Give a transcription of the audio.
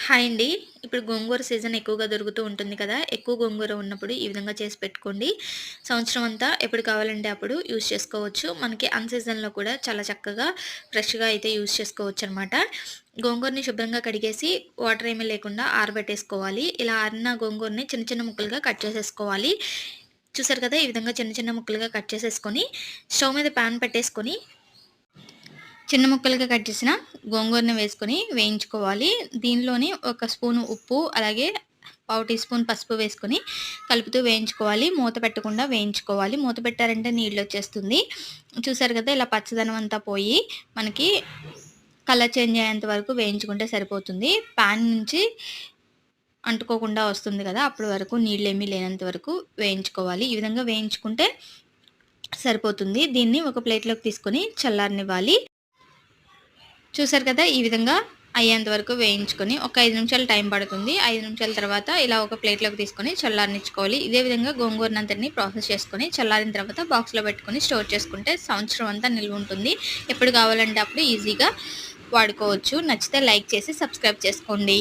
Hi అండి. ఇప్పుడు గోంగూర season ఎక్కువగా దొరుకుతూ ఉంటుంది కదా! ఎక్కువ గోంగూర ఉన్నప్పుడు ఈ విధంగా చేసి పెట్టుకోండి. సంవత్సరం అంతా ఎప్పుడు కావాలంటే అప్పుడు యూజ్ చేసుకోవచ్చు. మనకి అన్ సీజన్‌లో కూడా చాలా చక్కగా ఫ్రెష్‌గా అయితే యూజ్ చేసుకోవచ్చనమాట. గోంగూరని శుభ్రంగా కడిగేసి వాటర్ ఏమీ లేకుండా ఆరబెట్టేసుకోవాలి. ఇలా ఆరిన గోంగూరని చిన్న చిన్న ముక్కలుగా కట్ చేసేసుకోవాలి. చూసారు కదా! ఈ విధంగా చిన్న చిన్న ముక్కలుగా కట్ చేసేసుకొని స్టవ్ మీద పాన్ పెట్టేసుకొని చిన్న ముక్కలుగా కట్ చేసిన గోంగూరని వేసుకొని వేయించుకోవాలి. దీనిలోని ఒక స్పూను ఉప్పు, అలాగే పావు టీ స్పూన్ పసుపు వేసుకొని కలుపుతూ వేయించుకోవాలి. మూత పెట్టకుండా వేయించుకోవాలి. మూత పెట్టారంటే నీళ్ళొచ్చేస్తుంది. చూసారు కదా! ఇలా పచ్చదనం అంతా పోయి మనకి కలర్ చేంజ్ అయ్యేంత వరకు వేయించుకుంటే సరిపోతుంది. పాన్ నుంచి అంటుకోకుండా వస్తుంది కదా! అప్పటి వరకు నీళ్ళేమీ లేనంత వరకు వేయించుకోవాలి. ఈ విధంగా వేయించుకుంటే సరిపోతుంది. దీన్ని ఒక ప్లేట్‌లోకి తీసుకొని చల్లారనివ్వాలి. చూసారు కదా! ఈ విధంగా అయ్యేంత వరకు వేయించుకొని ఒక 5 నిమిషాలు టైం పడుతుంది. 5 నిమిషాల తర్వాత ఇలా ఒక ప్లేట్‌లోకి తీసుకొని చల్లారనిచ్చుకోవాలి. ఇదే విధంగా గోంగూరనంతటిని ప్రాసెస్ చేసుకొని చల్లారిన తర్వాత బాక్స్‌లో పెట్టుకొని స్టోర్ చేసుకుంటే సంవత్సరం అంతా నిల్వుంటుంది. ఎప్పుడు కావాలంటే అప్పుడు ఈజీగా వాడుకోవచ్చు. నచ్చితే లైక్ చేసి సబ్స్క్రైబ్ చేసుకోండి.